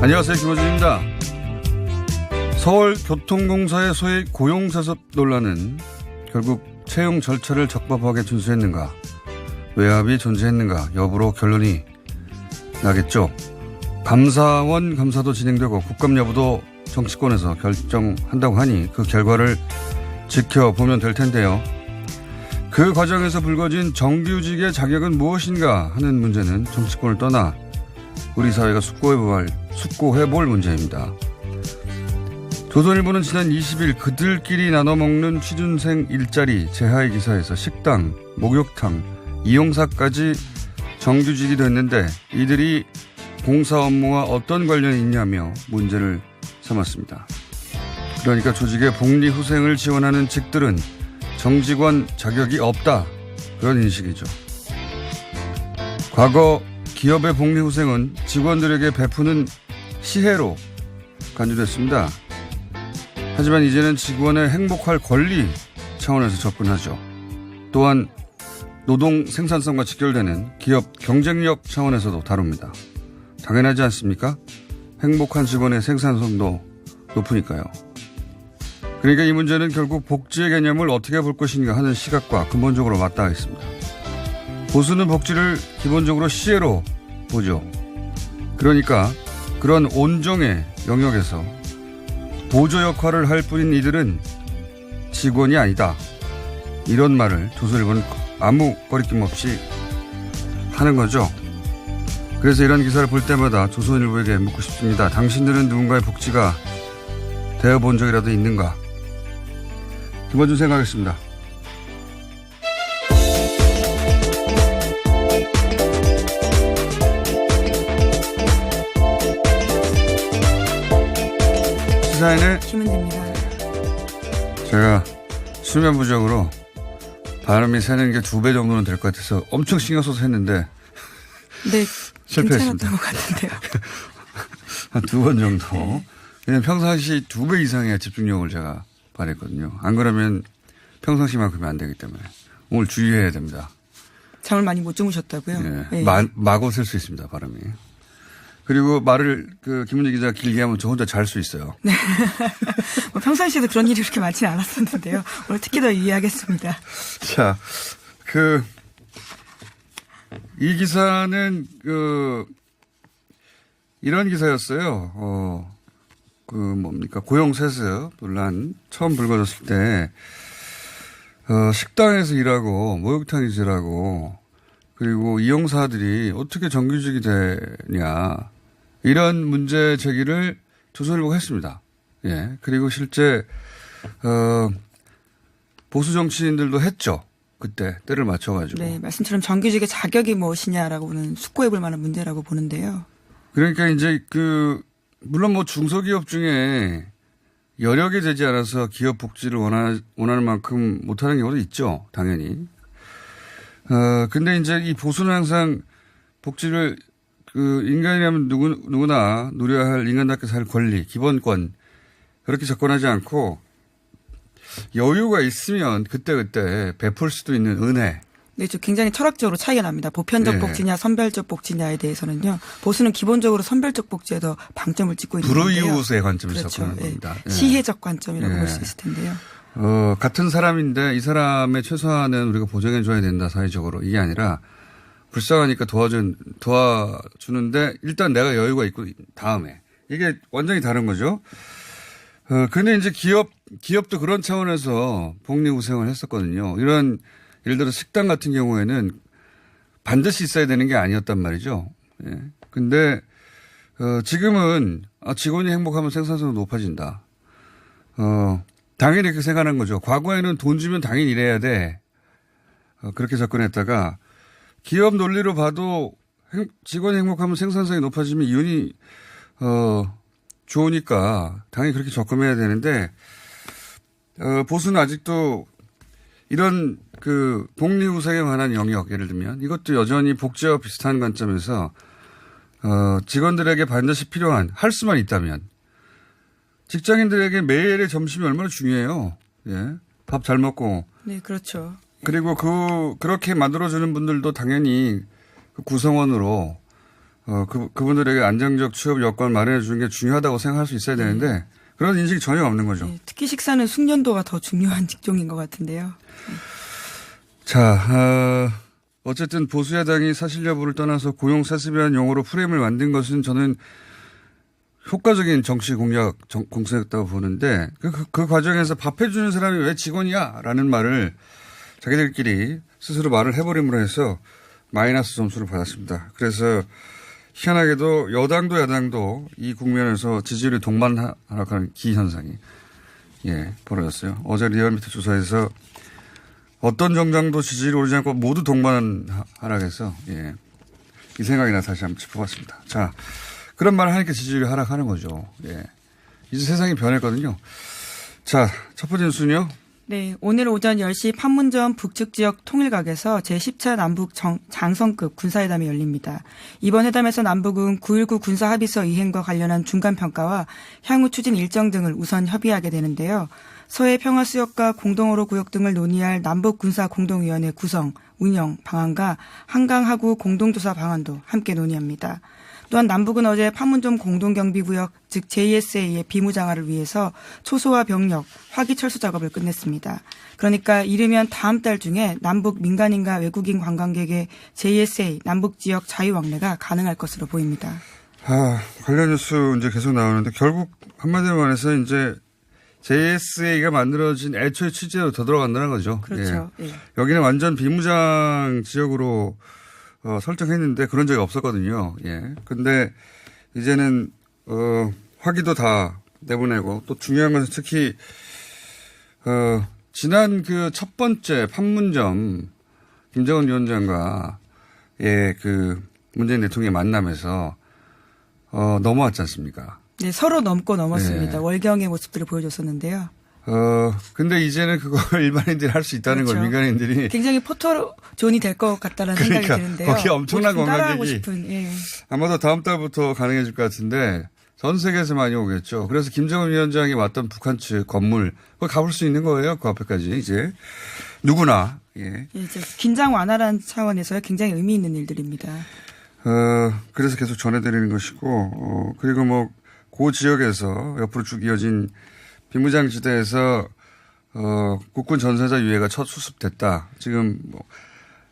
안녕하세요. 김호준입니다. 서울교통공사의 소위 고용세습 논란은 결국 채용 절차를 적법하게 준수했는가, 외압이 존재했는가 여부로 결론이 나겠죠. 감사원 감사도 진행되고 국감 여부도 정치권에서 결정한다고 하니 그 결과를 지켜보면 될 텐데요. 그 과정에서 불거진 정규직의 자격은 무엇인가 하는 문제는 정치권을 떠나 우리 사회가 숙고해볼 문제입니다. 조선일보는 지난 20일 그들끼리 나눠먹는 취준생 일자리 제하의 기사에서 식당, 목욕탕, 이용사까지 정규직이 됐는데 이들이 공사 업무와 어떤 관련이 있냐며 문제를 삼았습니다. 그러니까 조직의 복리후생을 지원하는 직들은 정직원 자격이 없다, 그런 인식이죠. 과거 기업의 복리후생은 직원들에게 베푸는 시혜로 간주됐습니다. 하지만 이제는 직원의 행복할 권리 차원에서 접근하죠. 또한 노동 생산성과 직결되는 기업 경쟁력 차원에서도 다룹니다. 당연하지 않습니까? 행복한 직원의 생산성도 높으니까요. 그러니까 이 문제는 결국 복지의 개념을 어떻게 볼 것인가 하는 시각과 근본적으로 맞닿아 있습니다. 보수는 복지를 기본적으로 시혜로 보죠. 그러니까 그런 온정의 영역에서 보조 역할을 할 뿐인 이들은 직원이 아니다, 이런 말을 조선일보는 아무 거리낌 없이 하는 거죠. 그래서 이런 기사를 볼 때마다 조선일보에게 묻고 싶습니다. 당신들은 누군가의 복지가 되어본 적이라도 있는가? 김원준 생각하겠습니다. 시사인의 김은지입니다. 제가 수면 부족으로 발음이 새는 게 2배 정도는 될 것 같아서 엄청 신경 써서 했는데 네, 실패했습니다. 괜찮았던 것 같은데요. 한 2번 정도. 왜냐면 평상시 2배 이상의 집중력을 제가 발휘했거든요. 안 그러면 평상시만큼이 안 되기 때문에 오늘 주의해야 됩니다. 잠을 많이 못 주무셨다고요? 네. 네. 마구 쓸 수 있습니다, 발음이. 그리고 말을 김은지 기자가 길게 하면 저 혼자 잘 수 있어요. 네. 뭐 평상시에도 그런 일이 그렇게 많지는 않았었는데요. 오늘 특히 더 유의하겠습니다. 자, 이 기사는 이런 기사였어요. 고용세습 논란 처음 불거졌을 때, 식당에서 일하고, 목욕탕에서 일하고, 그리고 이용사들이 어떻게 정규직이 되냐, 이런 문제 제기를 조선일보가 했습니다. 예. 그리고 실제, 보수 정치인들도 했죠. 그때, 때를 맞춰가지고. 네, 말씀처럼 정규직의 자격이 무엇이냐라고는 숙고해볼 만한 문제라고 보는데요. 그러니까 이제 물론 중소기업 중에 여력이 되지 않아서 기업 복지를 원하는 만큼 못하는 경우도 있죠. 당연히. 근데 이제 이 보수는 항상 복지를 인간이라면 누구나 누려야 할 인간답게 살 권리, 기본권, 그렇게 접근하지 않고 여유가 있으면 그때그때 베풀 수도 있는 은혜. 네, 좀 굉장히 철학적으로 차이가 납니다. 보편적 네. 복지냐 선별적 복지냐에 대해서는요. 보수는 기본적으로 선별적 복지에 더 방점을 찍고 있는 건데요. 불우이웃의 관점에서 그렇죠. 접근하는 네. 겁니다. 네. 시혜적 관점이라고 네. 볼 수 있을 텐데요. 같은 사람인데 이 사람의 최소한은 우리가 보장해 줘야 된다, 사회적으로. 이게 아니라 불쌍하니까 도와주는데 일단 내가 여유가 있고 다음에. 이게 완전히 다른 거죠. 근데 이제 기업도 그런 차원에서 복리후생을 했었거든요. 이런 예를 들어 식당 같은 경우에는 반드시 있어야 되는 게 아니었단 말이죠. 예. 근데 지금은 직원이 행복하면 생산성이 높아진다. 당연히 그렇게 생각하는 거죠. 과거에는 돈 주면 당연히 일해야 돼. 그렇게 접근했다가 기업 논리로 봐도 직원이 행복하면 생산성이 높아지면 이윤이 좋으니까 당연히 그렇게 접근해야 되는데 보수는 아직도 이런 그 복리후생에 관한 영역 예를 들면 이것도 여전히 복지와 비슷한 관점에서 직원들에게 반드시 필요한 할 수만 있다면 직장인들에게 매일의 점심이 얼마나 중요해요. 예. 밥 잘 먹고. 네, 그렇죠. 그리고 그렇게 만들어주는 분들도 당연히 그 구성원으로 그분들에게 안정적 취업 여건 마련해 주는 게 중요하다고 생각할 수 있어야 되는데 그런 인식이 전혀 없는 거죠. 네, 특히 식사는 숙련도가 더 중요한 직종인 것 같은데요. 자, 어쨌든 보수야당이 사실 여부를 떠나서 고용 사슬이라는 용어로 프레임을 만든 것은 저는 효과적인 정치 공세였다고 보는데 그 과정에서 밥 해주는 사람이 왜 직원이야? 라는 말을 자기들끼리 스스로 말을 해버림으로 해서 마이너스 점수를 받았습니다. 그래서 희한하게도 여당도 야당도 이 국면에서 지지율이 동반하락하는 기현상이 벌어졌어요. 어제 리얼미터 조사에서 어떤 정당도 지지율이 오르지 않고 모두 동반하락해서 이 생각이나 다시 한번 짚어봤습니다. 자, 그런 말을 하니까 지지율이 하락하는 거죠. 이제 세상이 변했거든요. 자, 첫 번째 뉴스는요. 네, 오늘 오전 10시 판문점 북측 지역 통일각에서 제10차 남북 장성급 군사회담이 열립니다. 이번 회담에서 남북은 9.19 군사합의서 이행과 관련한 중간평가와 향후 추진 일정 등을 우선 협의하게 되는데요. 서해 평화수역과 공동어로 구역 등을 논의할 남북군사공동위원회 구성, 운영, 방안과 한강하구 공동조사 방안도 함께 논의합니다. 또한 남북은 어제 판문점 공동경비구역 즉 JSA의 비무장화를 위해서 초소화 병력, 화기 철수 작업을 끝냈습니다. 그러니까 이르면 다음 달 중에 남북 민간인과 외국인 관광객의 JSA 남북지역 자유왕래가 가능할 것으로 보입니다. 관련 뉴스 이제 계속 나오는데 결국 한마디로 말해서 이제 JSA가 만들어진 애초의 취지로 더 들어간다는 거죠. 그렇죠. 예. 여기는 완전 비무장 지역으로 설정했는데 그런 적이 없었거든요. 근데 이제는 화기도 다 내보내고 또 중요한 것은 특히 지난 그 첫 번째 판문점 김정은 위원장과 그 문재인 대통령의 만남에서 넘어왔지 않습니까? 네, 서로 넘고 넘었습니다. 월경의 모습들을 보여줬었는데요. 근데 이제는 그걸 일반인들이 할 수 있다는 그렇죠. 걸 민간인들이. 굉장히 포토존이 될 것 같다는 생각이 드는데요. 거기 엄청난 관광객이 싶은, 아마도 다음 달부터 가능해질 것 같은데 전 세계에서 많이 오겠죠. 그래서 김정은 위원장이 왔던 북한 측 건물 그거 가볼 수 있는 거예요. 그 앞에까지 이제 누구나. 이제 긴장 완화라는 차원에서 굉장히 의미 있는 일들입니다. 그래서 계속 전해드리는 것이고 그리고 뭐 그 지역에서 옆으로 쭉 이어진 비무장지대에서 국군 전사자 유해가 첫 수습됐다. 지금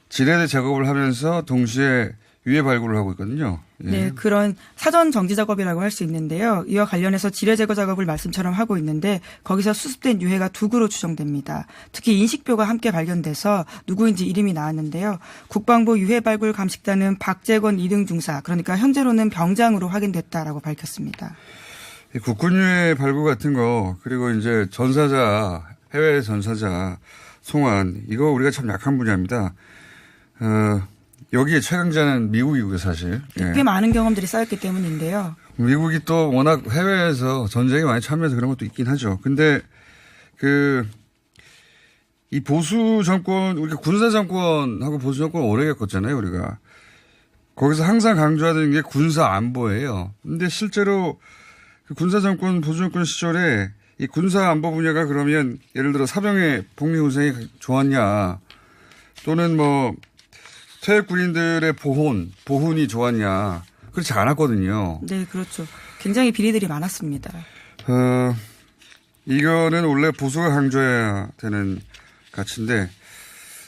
지뢰대 작업을 하면서 동시에 유해 발굴을 하고 있거든요. 네, 그런 사전 정지 작업이라고 할 수 있는데요. 이와 관련해서 지뢰 제거 작업을 말씀처럼 하고 있는데 거기서 수습된 유해가 2구로 추정됩니다. 특히 인식표가 함께 발견돼서 누구인지 이름이 나왔는데요. 국방부 유해 발굴 감식단은 박재권 2등 중사, 그러니까 현재로는 병장으로 확인됐다라고 밝혔습니다. 국군 유해 발굴 같은 거 그리고 이제 전사자, 해외 전사자 송환 이거 우리가 참 약한 분야입니다. 여기에 최강자는 미국이고요, 사실. 꽤 많은 경험들이 쌓였기 때문인데요. 미국이 또 워낙 해외에서 전쟁에 많이 참여해서 그런 것도 있긴 하죠. 근데 이 보수 정권, 우리가 군사 정권하고 보수 정권 오래 겪었잖아요, 우리가. 거기서 항상 강조하던 게 군사 안보예요. 근데 실제로 그 군사 정권, 보수 정권 시절에 이 군사 안보 분야가 그러면 예를 들어 사병의 복리후생이 좋았냐 또는 뭐 퇴役 군인들의 보훈이 좋았냐. 그렇지 않았거든요. 네, 그렇죠. 굉장히 비리들이 많았습니다. 이거는 원래 보수가 강조해야 되는 가치인데,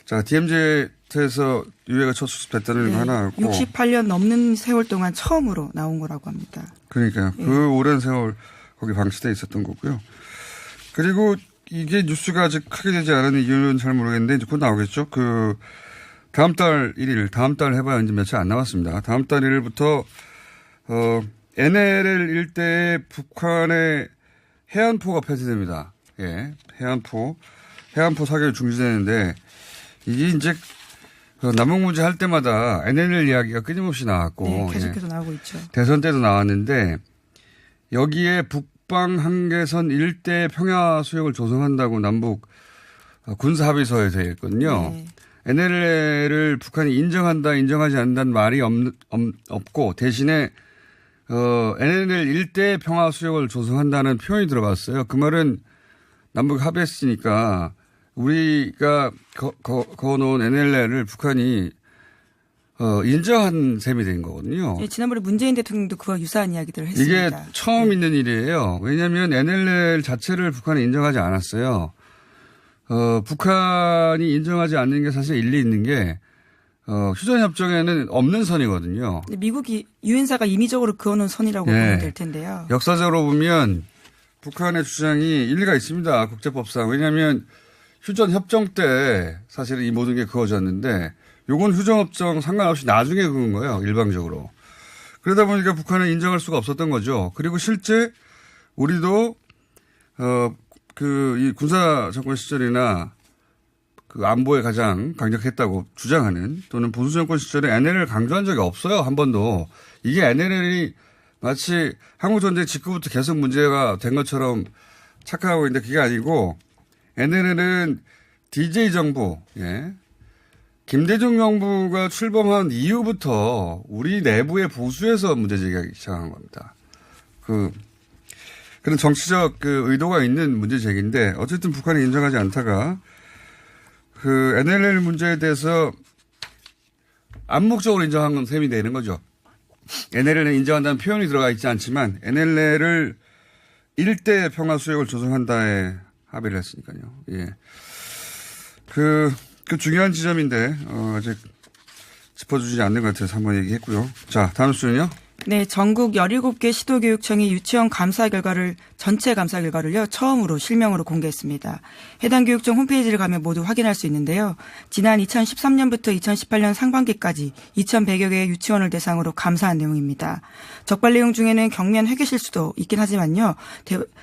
자, DMZ에서 유해가 첫 수습됐다는 거 하나 있고. 68년 넘는 세월 동안 처음으로 나온 거라고 합니다. 그러니까요. 그 오랜 세월 거기 방치돼 있었던 거고요. 그리고 이게 뉴스가 아직 크게 되지 않은 이유는 잘 모르겠는데, 이제 곧 나오겠죠. 다음 달 1일, 다음 달 해봐야 이제 며칠 안 남았습니다. 다음 달 1일부터, NLL 일대에 북한의 해안포가 폐쇄됩니다. 예, 해안포 사격이 중지되는데 이게 이제 남북 문제 할 때마다 NLL 이야기가 끊임없이 나왔고 네, 계속해서 나오고 있죠. 대선 때도 나왔는데 여기에 북방 한계선 일대 평야 수역을 조성한다고 남북 군사 합의서에 되어 있거든요. 네. NLL을 북한이 인정한다, 인정하지 않는다는 말이 없고 대신에 NLL 일대 평화 수역을 조성한다는 표현이 들어갔어요. 그 말은 남북 합의했으니까 우리가 그어놓은 NLL을 북한이 인정한 셈이 된 거거든요. 네, 지난번에 문재인 대통령도 그와 유사한 이야기들을 이게 했습니다. 처음 있는 일이에요. 왜냐하면 NLL 자체를 북한이 인정하지 않았어요. 북한이 인정하지 않는 게 사실 일리 있는 게 휴전협정에는 없는 선이거든요. 근데 미국이 유엔사가 임의적으로 그어놓은 선이라고 네. 보면 될 텐데요. 역사적으로 보면 북한의 주장이 일리가 있습니다. 국제법상. 왜냐하면 휴전협정 때 사실은 이 모든 게 그어졌는데 요건 휴전협정 상관없이 나중에 그은 거예요. 일방적으로. 그러다 보니까 북한은 인정할 수가 없었던 거죠. 그리고 실제 우리도 이 군사 정권 시절이나 그 안보에 가장 강력했다고 주장하는 또는 보수 정권 시절에 NLL을 강조한 적이 없어요. 한 번도. 이게 NLL이 마치 한국전쟁 직후부터 계속 문제가 된 것처럼 착각하고 있는데 그게 아니고 NLL은 DJ 정부, 예. 김대중 정부가 출범한 이후부터 우리 내부의 보수에서 문제 제기하기 시작한 겁니다. 그런 정치적 의도가 있는 문제 제기인데 어쨌든 북한이 인정하지 않다가 NLL 문제에 대해서 암묵적으로 인정한 셈이 되는 거죠. NLL을 인정한다는 표현이 들어가 있지 않지만 NLL을 일대 평화 수역을 조성한다에 합의를 했으니까요. 예. 그 중요한 지점인데 아직 짚어주지 않는 것 같아서 한번 얘기했고요. 자, 다음 수는요. 네, 전국 17개 시도교육청이 유치원 전체 감사 결과를요, 처음으로 실명으로 공개했습니다. 해당 교육청 홈페이지를 가면 모두 확인할 수 있는데요. 지난 2013년부터 2018년 상반기까지 2,100여 개의 유치원을 대상으로 감사한 내용입니다. 적발 내용 중에는 경미한 회계 실수도 있긴 하지만요,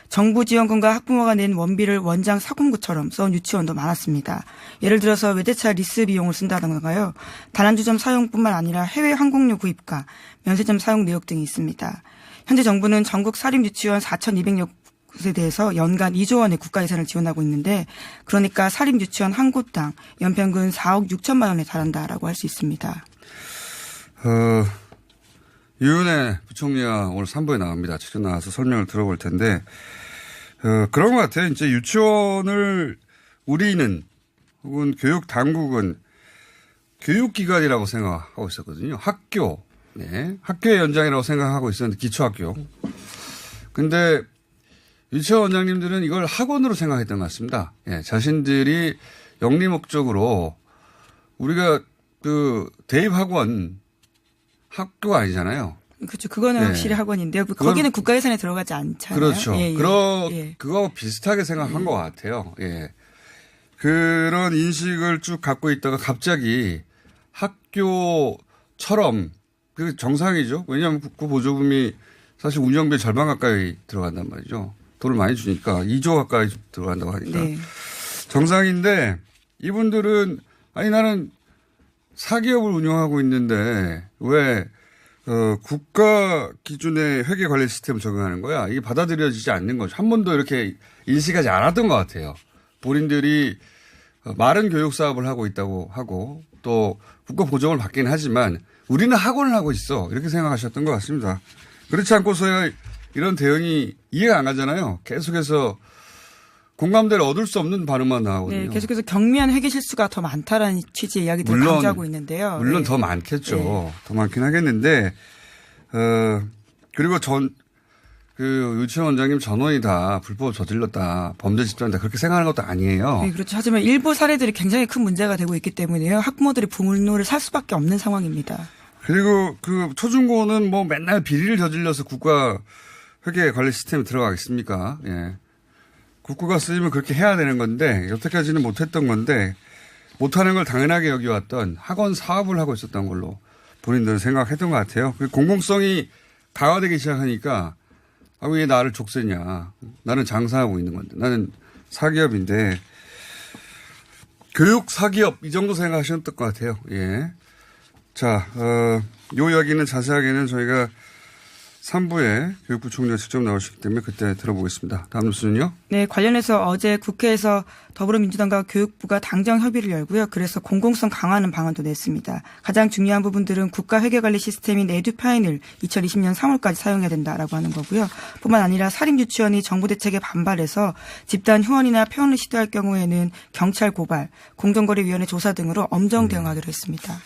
정부 지원금과 학부모가 낸 원비를 원장 사공구처럼 써온 유치원도 많았습니다. 예를 들어서 외제차 리스 비용을 쓴다던가요, 다란주점 사용뿐만 아니라 해외 항공료 구입과 면세점 사용 내역 등이 있습니다. 현재 정부는 전국 사립 유치원 4,200여 곳에 대해서 연간 2조 원의 국가 예산을 지원하고 있는데 그러니까 사립 유치원 한 곳당 연평균 4억 6천만 원에 달한다라고 할 수 있습니다. 유은혜 부총리가 오늘 3부에 나옵니다. 직접 나와서 설명을 들어볼 텐데 그런 것 같아요. 이제 유치원을 우리는 혹은 교육 당국은 교육기관이라고 생각하고 있었거든요. 학교. 네. 학교의 연장이라고 생각하고 있었는데 기초학교. 근데 유치원 원장님들은 이걸 학원으로 생각했던 것 같습니다. 예, 자신들이 영리 목적으로 우리가 대입학원 학교가 아니잖아요. 그렇죠. 그거는 네. 확실히 학원인데요. 거기는 국가 예산에 들어가지 않잖아요. 그렇죠. 예, 예. 예. 그거하고 비슷하게 생각한 것 같아요. 예. 그런 인식을 쭉 갖고 있다가 갑자기 학교처럼 그 정상이죠. 왜냐하면 국고 보조금이 사실 운영비 절반 가까이 들어간단 말이죠. 돈을 많이 주니까 2조 가까이 들어간다고 하니까. 네. 정상인데 이분들은 아니 나는 사기업을 운영하고 있는데 왜 국가 기준의 회계 관리 시스템을 적용하는 거야. 이게 받아들여지지 않는 거죠. 한 번도 이렇게 인식하지 않았던 것 같아요. 본인들이 마른 교육 사업을 하고 있다고 하고 또 국가 보조금을 받긴 하지만 우리는 학원을 하고 있어. 이렇게 생각하셨던 것 같습니다. 그렇지 않고서야 이런 대응이 이해가 안 가잖아요. 계속해서 공감대를 얻을 수 없는 반응만 나오거든요. 네, 계속해서 경미한 회계 실수가 더 많다라는 취지의 이야기들을 강조하고 있는데요. 물론 네. 더 많겠죠. 네. 더 많긴 하겠는데, 그리고 유치원 원장님 전원이 다 불법 저질렀다, 범죄 집단이다, 그렇게 생각하는 것도 아니에요. 네, 그렇죠. 하지만 일부 사례들이 굉장히 큰 문제가 되고 있기 때문에요. 학부모들이 분노를 살 수밖에 없는 상황입니다. 그리고 초중고는 뭐 맨날 비리를 저질러서 국가 회계 관리 시스템에 들어가겠습니까? 예. 국고가 쓰이면 그렇게 해야 되는 건데, 여태까지는 못했던 건데, 못하는 걸 당연하게 여기왔던 학원 사업을 하고 있었던 걸로 본인들은 생각했던 것 같아요. 공공성이 강화되기 시작하니까, 왜 나를 족쇄냐. 나는 장사하고 있는 건데. 나는 사기업인데 교육 사기업 이 정도 생각하셨던 것 같아요. 예. 자, 요 이야기는 자세하게는 저희가 3부에 교육부 총리가 직접 나오시기 때문에 그때 들어보겠습니다. 다음 뉴스는요? 네, 관련해서 어제 국회에서 더불어민주당과 교육부가 당정 협의를 열고요. 그래서 공공성 강화하는 방안도 냈습니다. 가장 중요한 부분들은 국가회계관리 시스템인 에듀파인을 2020년 3월까지 사용해야 된다라고 하는 거고요. 뿐만 아니라 사립유치원이 정부 대책에 반발해서 집단 휴원이나 폐원을 시도할 경우에는 경찰 고발, 공정거래위원회 조사 등으로 엄정 대응하기로 했습니다.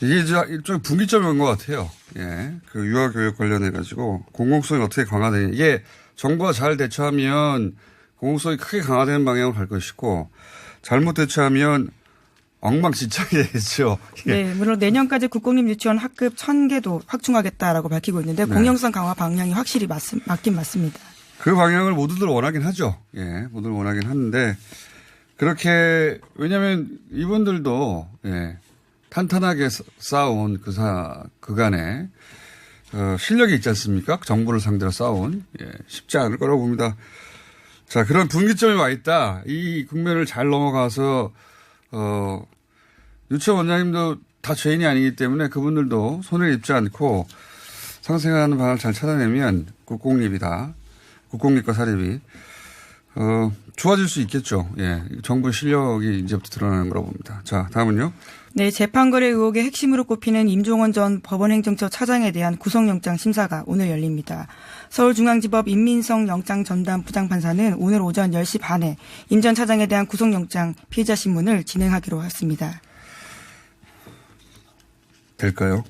이게 일종의 분기점인 것 같아요. 예. 그 유아교육 관련해가지고 공공성이 어떻게 강화되냐. 이게 정부가 잘 대처하면 공공성이 크게 강화되는 방향으로 갈 것이고 잘못 대처하면 엉망진창이 되겠죠. 예. 네, 물론 내년까지 국공립 유치원 학급 1000개도 확충하겠다라고 밝히고 있는데 네. 공영성 강화 방향이 확실히 맞긴 맞습니다. 그 방향을 모두들 원하긴 하죠. 예. 모두들 원하긴 하는데 그렇게 왜냐하면 이분들도 예. 탄탄하게 쌓아온 그간에 실력이 있지 않습니까? 정부를 상대로 쌓아온 쉽지 않을 거라고 봅니다. 자, 그런 분기점이 와 있다. 이 국면을 잘 넘어가서 유치원 원장님도 다 죄인이 아니기 때문에 그분들도 손을 입지 않고 상생하는 방안을 잘 찾아내면 국공립과 사립이 좋아질 수 있겠죠. 예, 정부의 실력이 이제부터 드러나는 거라고 봅니다. 자, 다음은요. 네, 재판거래 의혹의 핵심으로 꼽히는 임종원 전 법원행정처 차장에 대한 구속영장 심사가 오늘 열립니다. 서울중앙지법 임민성 영장전담 부장판사는 오늘 오전 10시 반에 임 전 차장에 대한 구속영장 피의자 신문을 진행하기로 했습니다. 될까요?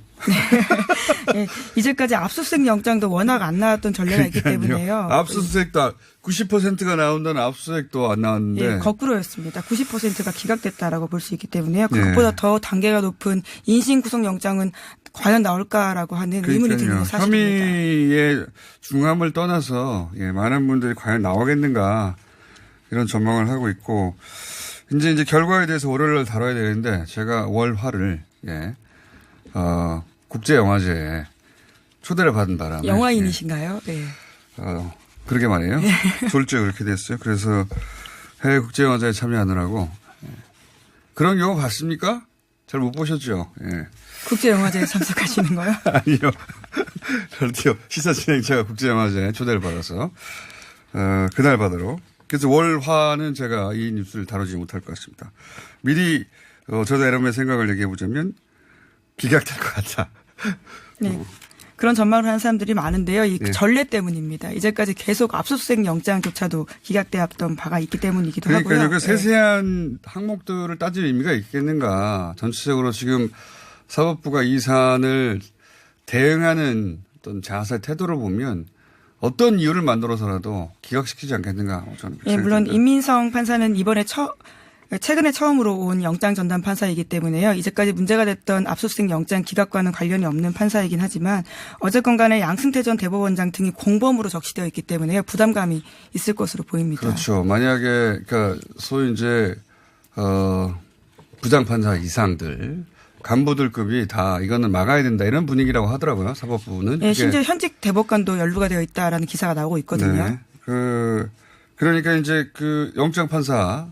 네, 이제까지 압수수색 영장도 워낙 안 나왔던 전례가 있기 때문에요. 압수수색도 90%가 나온다는 압수수색도 안 나왔는데. 네, 거꾸로였습니다. 90%가 기각됐다라고 볼 수 있기 때문에요. 그것보다 더 단계가 높은 인신 구속 영장은 과연 나올까라고 하는 의문이 드는 게 사실입니다. 혐의의 중함을 떠나서 많은 분들이 과연 나오겠는가 이런 전망을 하고 있고 이제 결과에 대해서 월요일 다뤄야 되는데 제가 월화를 국제영화제에 초대를 받은 바람에. 영화인이신가요? 네. 그러게 말이에요. 졸지에 그렇게 됐어요. 그래서 해외 국제영화제에 참여하느라고. 그런 경우 봤습니까? 잘 못 보셨죠? 예. 국제영화제에 참석하시는 거요? 아니요. 라디오 시사진행자가 국제영화제에 초대를 받아서 그날 받으러. 그래서 월화는 제가 이 뉴스를 다루지 못할 것 같습니다. 미리 저도 여러분의 생각을 얘기해 보자면 기각될 것 같다. 네. 그런 전망을 하는 사람들이 많은데요. 이 전례 때문입니다. 이제까지 계속 압수수색 영장조차도 기각되었던 바가 있기 때문이기도 그러니까요. 하고요. 그 세세한 항목들을 따질 의미가 있겠는가. 전체적으로 지금 사법부가 이 사안을 대응하는 어떤 자세 태도를 보면 어떤 이유를 만들어서라도 기각시키지 않겠는가. 저는 예, 물론 임민성 판사는 이번에 최근에 처음으로 온 영장 전담 판사이기 때문에요. 이제까지 문제가 됐던 압수수색 영장 기각과는 관련이 없는 판사이긴 하지만 어쨌건 간에 양승태 전 대법원장 등이 공범으로 적시되어 있기 때문에요. 부담감이 있을 것으로 보입니다. 그렇죠. 만약에 그러니까 소위 이제 부장판사 이상들 간부들급이 다 이거는 막아야 된다 이런 분위기라고 하더라고요. 사법부는. 네, 심지어 현직 대법관도 연루가 되어 있다라는 기사가 나오고 있거든요. 네. 그러니까 이제 그 영장 판사가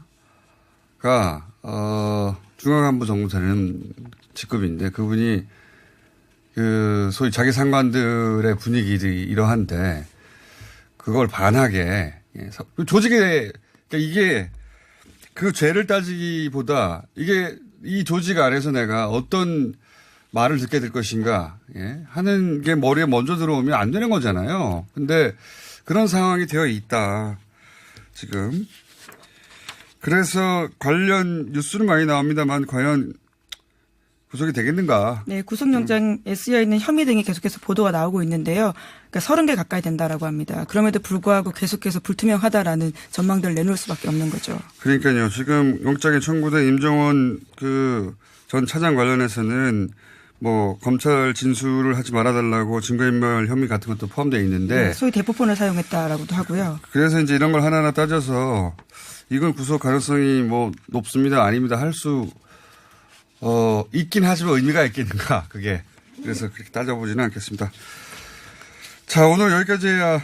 중앙간부 정도 되는 직급인데 그분이 그 소위 자기 상관들의 분위기들이 이러한데 그걸 반하게 조직에 그러니까 이게 그 죄를 따지기보다 이게 이 조직 안에서 내가 어떤 말을 듣게 될 것인가 하는 게 머리에 먼저 들어오면 안 되는 거잖아요. 근데 그런 상황이 되어 있다 지금. 그래서 관련 뉴스는 많이 나옵니다만 과연 구속이 되겠는가. 네, 구속영장에 쓰여 있는 혐의 등이 계속해서 보도가 나오고 있는데요. 그러니까 30개 가까이 된다라고 합니다. 그럼에도 불구하고 계속해서 불투명하다라는 전망들을 내놓을 수밖에 없는 거죠. 그러니까요. 지금 영장에 청구된 임종원 전 차장 관련해서는 뭐 검찰 진술을 하지 말아달라고 증거인멸 혐의 같은 것도 포함되어 있는데. 네, 소위 대포폰을 사용했다라고도 하고요. 그래서 이제 이런 걸 하나하나 따져서 이건 구속 가능성이 뭐 높습니다, 아닙니다 할 수 있긴 하지만 의미가 있겠는가 그게. 그래서 그렇게 따져보지는 않겠습니다. 자, 오늘 여기까지 해야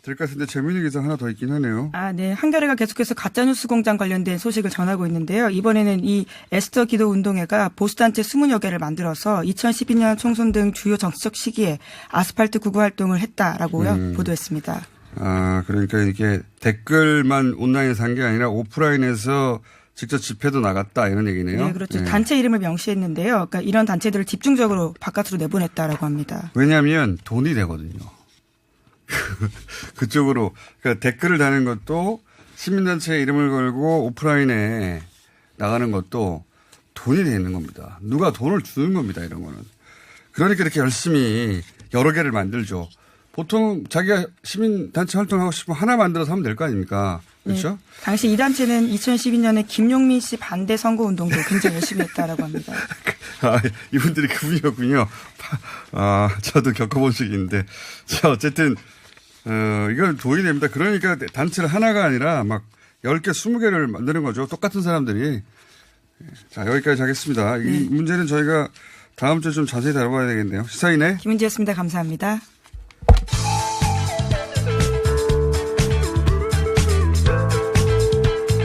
될 것 같은데 재미있는 기사 하나 더 있긴 하네요. 네. 한겨레가 계속해서 가짜뉴스 공장 관련된 소식을 전하고 있는데요. 이번에는 이 에스더 기도 운동회가 보수단체 20여 개를 만들어서 2012년 총선 등 주요 정치적 시기에 아스팔트 구구 활동을 했다라고요. 보도했습니다. 그러니까 이게 댓글만 온라인에서 한 게 아니라 오프라인에서 직접 집회도 나갔다 이런 얘기네요. 네, 그렇죠. 단체 이름을 명시했는데요. 그러니까 이런 단체들을 집중적으로 바깥으로 내보냈다라고 합니다. 왜냐하면 돈이 되거든요. 그쪽으로 그러니까 댓글을 다는 것도 시민단체 이름을 걸고 오프라인에 나가는 것도 돈이 되는 겁니다. 누가 돈을 주는 겁니다. 이런 거는. 그러니까 이렇게 열심히 여러 개를 만들죠. 보통 자기가 시민단체 활동하고 싶으면 하나 만들어서 하면 될 거 아닙니까? 그렇죠? 네, 당시 이 단체는 2012년에 김용민 씨 반대 선거운동도 굉장히 열심히 했다라고 합니다. 이분들이 그분이었군요. 저도 겪어본 적이 있는데. 자, 어쨌든, 이건 돈이 됩니다. 그러니까 단체를 하나가 아니라 막 10개, 20개를 만드는 거죠. 똑같은 사람들이. 자, 여기까지 하겠습니다. 이 문제는 저희가 다음 주에 좀 자세히 다뤄봐야 되겠네요. 시사인의 김은지였습니다. 감사합니다.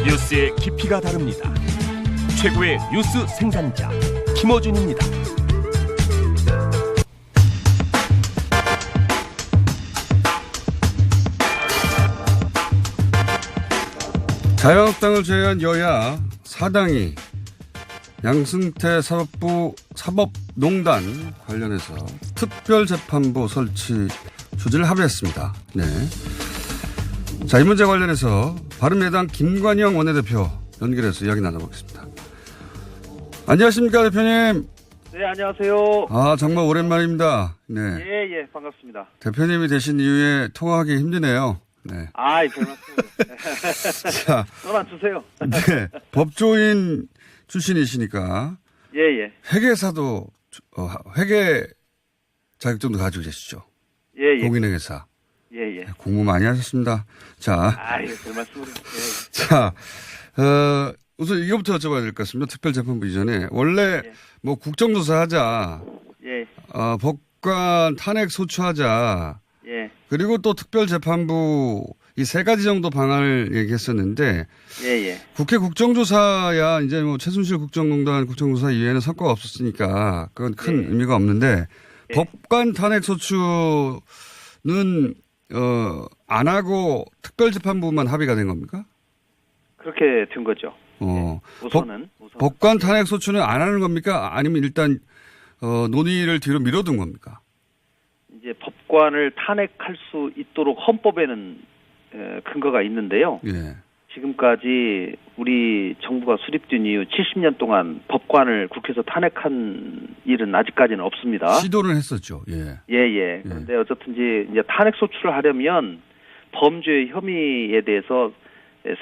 뉴스의 깊이가 다릅니다. 최고의 뉴스 생산자 김어준입니다. 자유한국당을 제외한 여야 4당이 양승태 사법부 사법농단 관련해서 특별재판부 설치 조치를 합의했습니다. 네. 자, 이 문제 관련해서 바른미래당 김관영 원내대표 연결해서 이야기 나눠보겠습니다. 안녕하십니까, 대표님. 네, 안녕하세요. 정말 오랜만입니다. 네. 예, 반갑습니다. 대표님이 되신 이후에 통화하기 힘드네요. 네. 별 말씀을요. 자, 전화 주세요. 네. 법조인 출신이시니까. 예. 회계사도, 회계 자격증도 가지고 계시죠? 예. 공인회계사. 예. 공부 많이 하셨습니다. 자. 별 말씀을요. 예. 자, 우선 이거부터 여쭤봐야 될 것 같습니다. 특별재판부 이전에. 원래 뭐 국정조사 하자. 예. 법관 탄핵 소추하자. 예. 그리고 또 특별재판부 이 세 가지 정도 방안을 얘기했었는데. 예. 국회 국정조사야 이제 뭐 최순실 국정농단 국정조사 이외에는 성과가 없었으니까 그건 큰 의미가 없는데 법관 탄핵 소추는 안 하고 특별재판부만 합의가 된 겁니까? 그렇게 된 거죠. 우선은. 법관 탄핵 소추는 안 하는 겁니까? 아니면 일단 논의를 뒤로 미뤄둔 겁니까? 이제 법관을 탄핵할 수 있도록 헌법에는 근거가 있는데요. 예. 지금까지 우리 정부가 수립된 이후 70년 동안 법관을 국회에서 탄핵한 일은 아직까지는 없습니다. 시도는 했었죠. 예. 그런데 어쨌든지 이제 탄핵 소추를 하려면 범죄 혐의에 대해서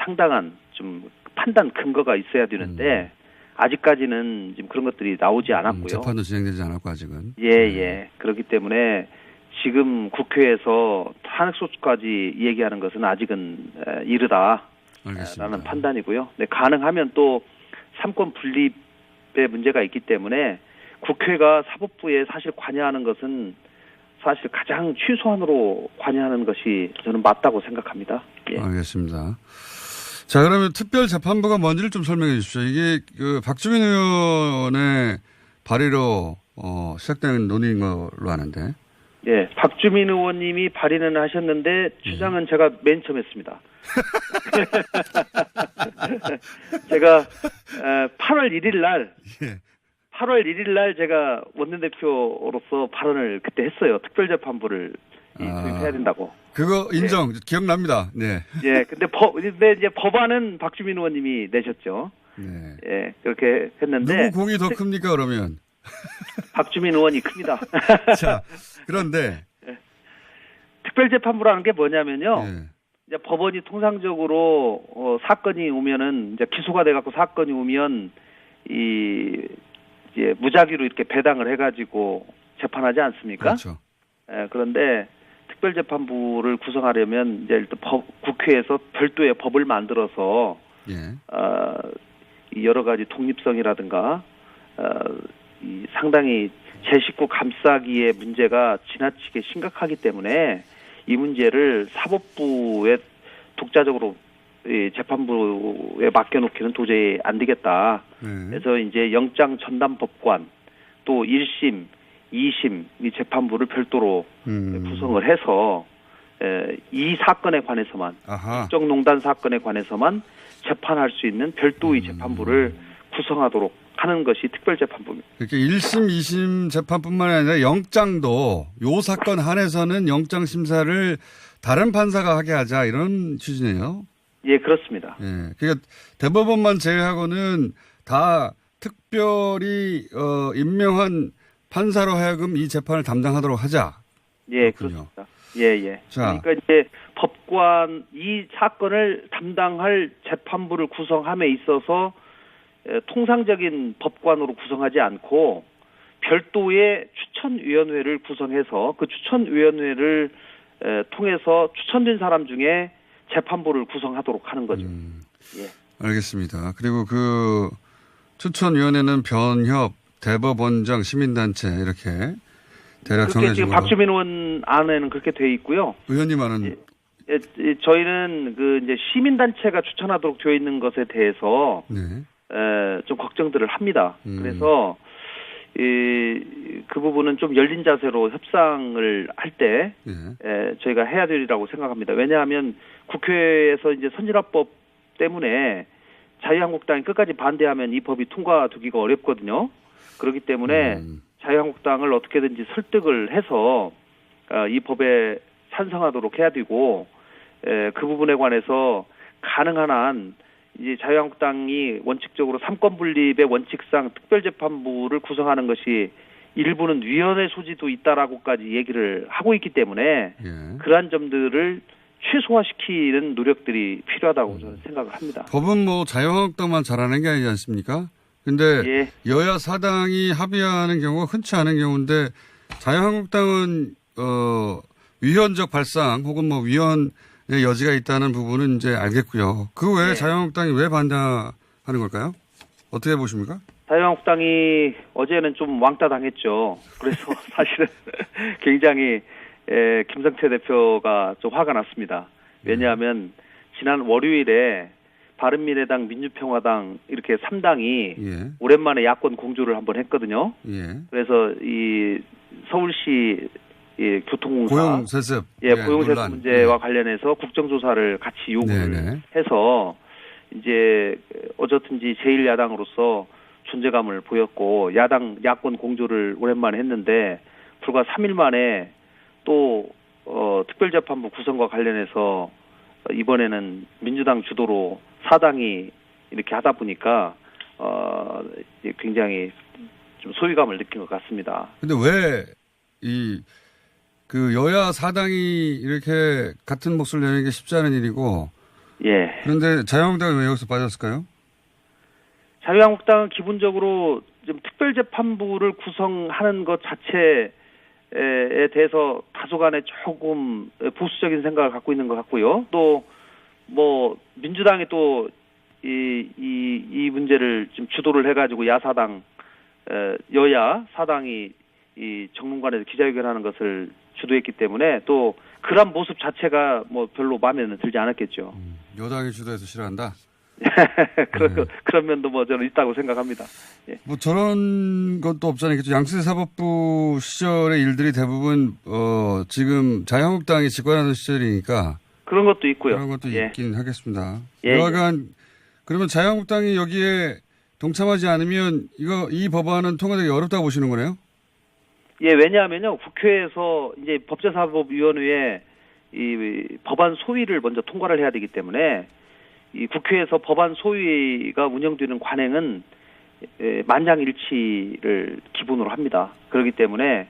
상당한 좀 판단 근거가 있어야 되는데 아직까지는 지금 그런 것들이 나오지 않았고요. 재판도 진행되지 않았고 아직은. 예. 그렇기 때문에 지금 국회에서 탄핵 소추까지 얘기하는 것은 아직은 이르다. 알겠습니다. 라는 판단이고요. 네, 가능하면 또 삼권 분립의 문제가 있기 때문에 국회가 사법부에 사실 관여하는 것은 사실 가장 최소한으로 관여하는 것이 저는 맞다고 생각합니다. 예. 알겠습니다. 자, 그러면 특별재판부가 뭔지를 좀 설명해 주십시오. 이게 그 박주민 의원의 발의로 시작된 논의인 걸로 아는데. 예, 박주민 의원님이 발의는 하셨는데 주장은 제가 맨 처음 했습니다. 제가 8월 1일 날 제가 원내대표로서 발언을 그때 했어요. 특별재판부를 도입해야 된다고. 그거 인정. 기억납니다. 네. 예, 근데 이제 법안은 박주민 의원님이 내셨죠. 네. 예, 그렇게 했는데. 누구 공이 더 큽니까, 그러면? 박주민 의원이 큽니다. 자, 그런데. 특별재판부라는 게 뭐냐면요. 네. 이제 법원이 통상적으로 사건이 오면은 이제 기소가 돼갖고 사건이 오면 이제 무작위로 이렇게 배당을 해가지고 재판하지 않습니까? 그렇죠. 예, 그런데 특별재판부를 구성하려면 이제 일단 국회에서 별도의 법을 만들어서 이 여러 가지 독립성이라든가 이 상당히 제 식구 감싸기의 문제가 지나치게 심각하기 때문에 이 문제를 사법부에 독자적으로 이 재판부에 맡겨놓기는 도저히 안 되겠다. 그래서 이제 영장 전담 법관 또 1심, 2심 이 재판부를 별도로 구성을 해서 이 사건에 관해서만 국정농단 사건에 관해서만 재판할 수 있는 별도의 재판부를 구성하도록 하는 것이 특별재판부입니다. 이렇게 1심, 2심 재판뿐만 아니라 영장도 요 사건 한해서는 영장 심사를 다른 판사가 하게 하자 이런 취지네요. 예, 그렇습니다. 예, 그러니까 대법원만 제외하고는 다 특별히 임명한 판사로 하여금 이 재판을 담당하도록 하자. 예, 그렇군요. 그렇습니다. 예, 예. 자. 그러니까 이제 법관 이 사건을 담당할 재판부를 구성함에 있어서 통상적인 법관으로 구성하지 않고 별도의 추천위원회를 구성해서 그 추천위원회를 통해서 추천된 사람 중에 재판부를 구성하도록 하는 거죠. 예. 알겠습니다. 그리고 그 추천위원회는 변협, 대법원장, 시민단체 이렇게 대략 그렇게 지금 정해지고. 박주민 의원 안에는 그렇게 돼 있고요. 의원님 안은 저희는 그 이제 시민단체가 추천하도록 되어 있는 것에 대해서 네. 좀 걱정들을 합니다. 그래서 그 부분은 좀 열린 자세로 협상을 할 때 저희가 해야 되리라고 생각합니다. 왜냐하면 국회에서 이제 선진화법 때문에 자유한국당이 끝까지 반대하면 이 법이 통과되기가 어렵거든요. 그렇기 때문에 자유한국당을 어떻게든지 설득을 해서 이 법에 찬성하도록 해야 되고 그 부분에 관해서 가능한 한 이제 자유한국당이 원칙적으로 삼권 분립의 원칙상 특별재판부를 구성하는 것이 일부는 위헌의 소지도 있다라고까지 얘기를 하고 있기 때문에 그러한 점들을 최소화시키는 노력들이 필요하다고 저는 생각을 합니다. 법은 뭐 자유한국당만 잘하는 게 아니지 않습니까? 근데 여야 사당이 합의하는 경우가 흔치 않은 경우인데 자유한국당은 위헌적 발상 혹은 뭐 위헌의 여지가 있다는 부분은 이제 알겠고요. 그 외에 자유한국당이 왜 반대하는 걸까요? 어떻게 보십니까? 자유한국당이 어제는 좀 왕따 당했죠. 그래서 사실은 굉장히 김성태 대표가 좀 화가 났습니다. 왜냐하면 지난 월요일에 바른미래당, 민주평화당 이렇게 3당이 오랜만에 야권 공조를 한번 했거든요. 그래서 이 서울시 교통공사 고용세습 고용세습 문제와 관련해서 국정조사를 같이 요구를 해서 이제 어쨌든지 제1야당으로서 존재감을 보였고 야권 공조를 오랜만에 했는데 불과 3일 만에 또 특별재판부 구성과 관련해서 이번에는 민주당 주도로 사당이 이렇게 하다 보니까 굉장히 좀 소위감을 느낀 것 같습니다. 근데 왜 그 여야 사당이 이렇게 같은 몫을 내는 게 쉽지 않은 일이고 그런데 자유한국당이 왜 여기서 빠졌을까요? 자유한국당은 기본적으로 좀 특별재판부를 구성하는 것 자체에 대해서 다소간에 조금 보수적인 생각을 갖고 있는 것 같고요. 또 뭐 민주당이 또 이 문제를 좀 주도를 해가지고 야사당 여야 사당이 이 정론관에서 기자회견하는 것을 주도했기 때문에 또 그런 모습 자체가 뭐 별로 마음에는 들지 않았겠죠. 여당이 주도해서 싫어한다. 그런 면도 뭐 저는 있다고 생각합니다. 뭐 저런 것도 없잖아요. 양승태 사법부 시절의 일들이 대부분 지금 자유한국당이 집권하는 시절이니까 그런 것도 있고요. 그런 것도 있긴 하겠습니다. 여하간 그러면 자유한국당이 여기에 동참하지 않으면 이 법안은 통과되기 어렵다고 보시는 거네요? 왜냐하면요 국회에서 이제 법제사법위원회에 이 법안 소위를 먼저 통과를 해야 되기 때문에 이 국회에서 법안 소위가 운영되는 관행은 만장일치를 기본으로 합니다. 그렇기 때문에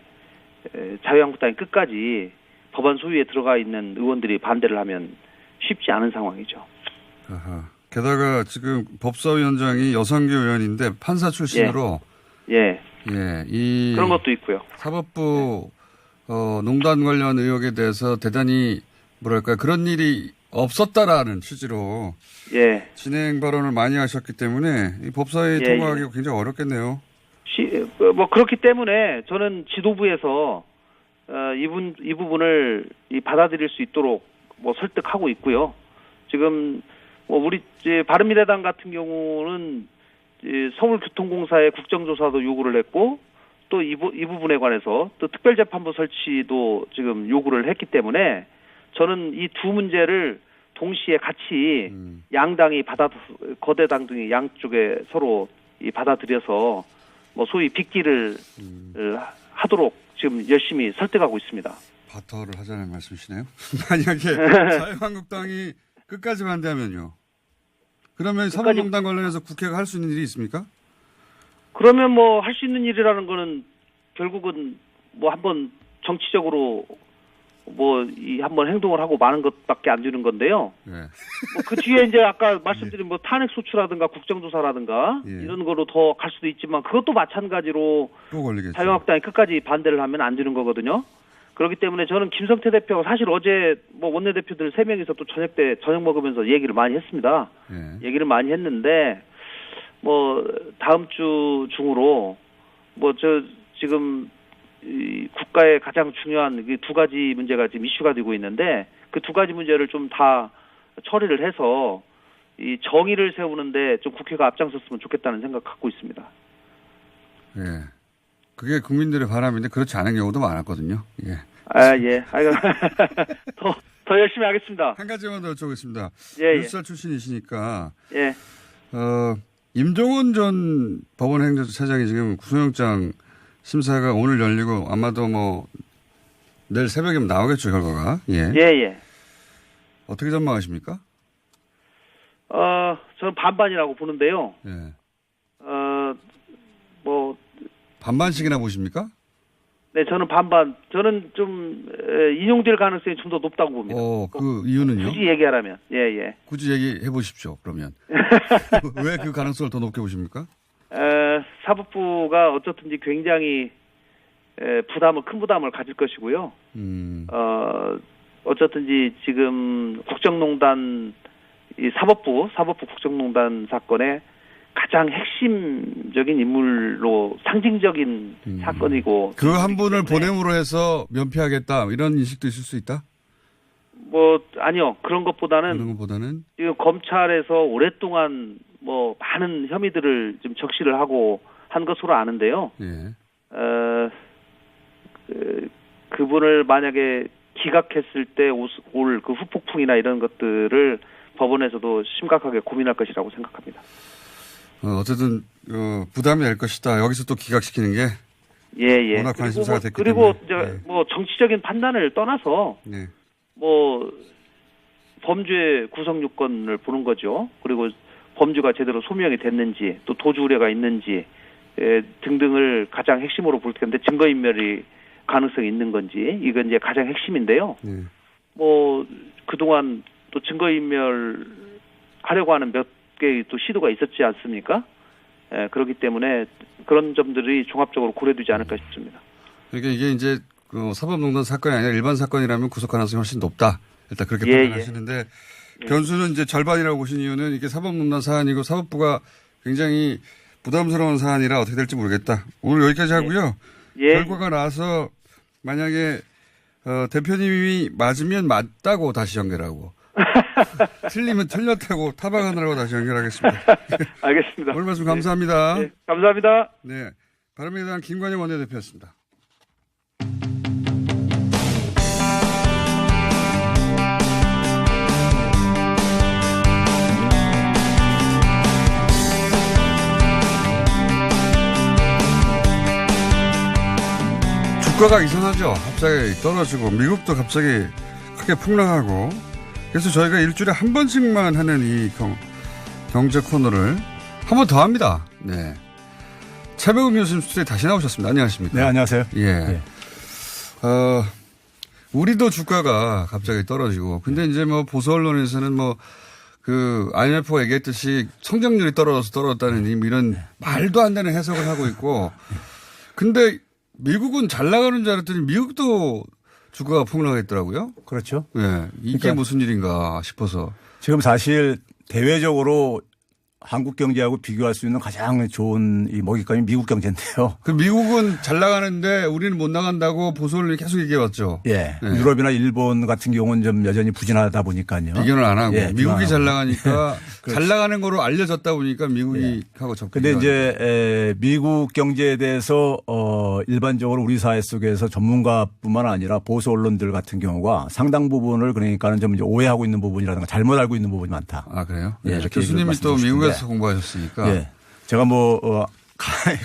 자유한국당이 끝까지 법안 소위에 들어가 있는 의원들이 반대를 하면 쉽지 않은 상황이죠. 아하. 게다가 지금 법사위원장이 여성계 의원인데 판사 출신으로 이 그런 것도 있고요. 사법부 농단 관련 의혹에 대해서 대단히 뭐랄까 그런 일이 없었다라는 취지로 진행 발언을 많이 하셨기 때문에 이 법사위 통과하기가 굉장히 어렵겠네요. 뭐 그렇기 때문에 저는 지도부에서 이 부분을 받아들일 수 있도록 뭐 설득하고 있고요. 지금 뭐 우리 이제 바른미래당 같은 경우는 이제 서울교통공사에 국정조사도 요구를 했고 또 이 부분에 관해서 또 특별재판부 설치도 지금 요구를 했기 때문에 저는 이 두 문제를 동시에 같이 양당이 거대당 등이 양쪽에 서로 받아들여서 뭐 소위 빅딜을 하도록 지금 열심히 설득하고 있습니다. 바터를 하자는 말씀이시네요. 만약에 자유한국당이 끝까지 반대하면요. 그러면 사법농단 관련해서 국회가 할 수 있는 일이 있습니까? 그러면 뭐 할 수 있는 일이라는 거는 결국은 뭐 한번 정치적으로 한번 행동을 하고 마는 것밖에 안 되는 건데요. 네. 뭐 그 뒤에 이제 아까 말씀드린 뭐 탄핵 소추라든가 국정조사라든가 예. 이런 거로 더 갈 수도 있지만 그것도 마찬가지로 또 걸리겠죠. 자유한국당이 끝까지 반대를 하면 안 되는 거거든요. 그렇기 때문에 저는 김성태 대표가 사실 어제 뭐 원내대표들 3명이서 또 저녁 먹으면서 얘기를 많이 했습니다. 예. 얘기를 많이 했는데 뭐 다음 주 중으로 뭐 지금 이 국가의 가장 중요한 두 가지 문제가 지금 이슈가 되고 있는데 그 두 가지 문제를 좀 다 처리를 해서 이 정의를 세우는데 좀 국회가 앞장섰으면 좋겠다는 생각 갖고 있습니다. 예. 그게 국민들의 바람인데 그렇지 않은 경우도 많았거든요. 예. 예. 아이고. 더 열심히 하겠습니다. 한 가지만 더 여쭤보겠습니다. 예. 뉴스사 출신이시니까 예. 임종원 전 법원행정처장이 지금 구속영장 심사가 오늘 열리고 아마도 뭐 내일 새벽이면 나오겠죠, 결과가. 예. 예. 어떻게 전망하십니까? 저는 반반이라고 보는데요. 예. 반반씩이나 보십니까? 네, 저는 반반. 저는 좀 인용될 가능성이 좀 더 높다고 봅니다. 그 이유는요? 굳이 얘기하라면. 예. 굳이 얘기해 보십시오. 그러면 왜 그 가능성을 더 높게 보십니까? 사법부가 어쨌든지 굉장히 큰 부담을 가질 것이고요. 어쨌든지 지금 국정농단 사법부 국정농단 사건의 가장 핵심적인 인물로 상징적인 사건이고 그 한 분을 보냄으로 해서 면피하겠다 이런 인식도 있을 수 있다? 아니요. 그런 것보다는 지금 검찰에서 오랫동안 많은 혐의들을 좀 적시를 하고 한 것으로 아는데요. 예. 그분을 만약에 기각했을 때 올 그 후폭풍이나 이런 것들을 법원에서도 심각하게 고민할 것이라고 생각합니다. 어쨌든 부담이 될 것이다. 여기서 또 기각시키는 게 예. 워낙 관심사가 됐기 그리고 때문에. 이제 정치적인 판단을 떠나서 네. 범죄 구성 요건을 보는 거죠. 그리고 범죄가 제대로 소명이 됐는지 또 도주 우려가 있는지 등등을 가장 핵심으로 볼 텐데 증거인멸이 가능성이 있는 건지 이건 이제 가장 핵심인데요. 네. 그동안 또 증거인멸 하려고 하는 몇 개의 또 시도가 있었지 않습니까? 그렇기 때문에 그런 점들이 종합적으로 고려되지 않을까 싶습니다. 그러니까 이게 이제 사법농단 사건이 아니라 일반 사건이라면 구속 가능성이 훨씬 높다. 일단 그렇게 판단하시는데 변수는 이제 절반이라고 보신 이유는 이게 사법농단 사안이고 사법부가 굉장히 부담스러운 사안이라 어떻게 될지 모르겠다. 오늘 여기까지 하고요. 결과가 나와서 만약에 대표님이 맞으면 맞다고 다시 연결하고 틀리면 틀렸다고 타박하느라고 다시 연결하겠습니다. 알겠습니다. 오늘 말씀 감사합니다. 네, 감사합니다. 네, 바른미래당 김관영 원내대표였습니다. 주가가 이상하죠. 갑자기 떨어지고 미국도 갑자기 크게 폭락하고 그래서 저희가 일주일에 한 번씩만 하는 이 경제 코너를 한 번 더 합니다. 네. 최백운 교수님 스튜디오에 다시 나오셨습니다. 안녕하십니까? 네, 안녕하세요. 예. 네. 우리도 주가가 갑자기 떨어지고 근데 이제 보수 언론에서는 IMF가 얘기했듯이 성장률이 떨어졌다는 이런 말도 안 되는 해석을 하고 있고 근데 미국은 잘 나가는 줄 알았더니 미국도 주가가 폭락했더라고요. 그렇죠. 네. 이게 그러니까 무슨 일인가 싶어서. 지금 사실 대외적으로 한국 경제하고 비교할 수 있는 가장 좋은 이 먹잇감이 미국 경제인데요. 그 미국은 잘 나가는데 우리는 못 나간다고 보수를 계속 얘기해왔죠. 예. 네. 유럽이나 일본 같은 경우는 좀 여전히 부진하다 보니까요. 비교는 안 하고 예, 미국이 잘 나가니까 그렇죠. 잘 나가는 거로 알려졌다 보니까 미국이 하고 접근. 근데 이제 미국 경제에 대해서 일반적으로 우리 사회 속에서 전문가뿐만 아니라 보수 언론들 같은 경우가 상당 부분을 그러니까는 좀 이제 오해하고 있는 부분이라든가 잘못 알고 있는 부분이 많다. 아 그래요? 예, 네. 이렇게 교수님이 또 말씀드리고 미국에서 싶은데. 공부하셨으니까. 예. 제가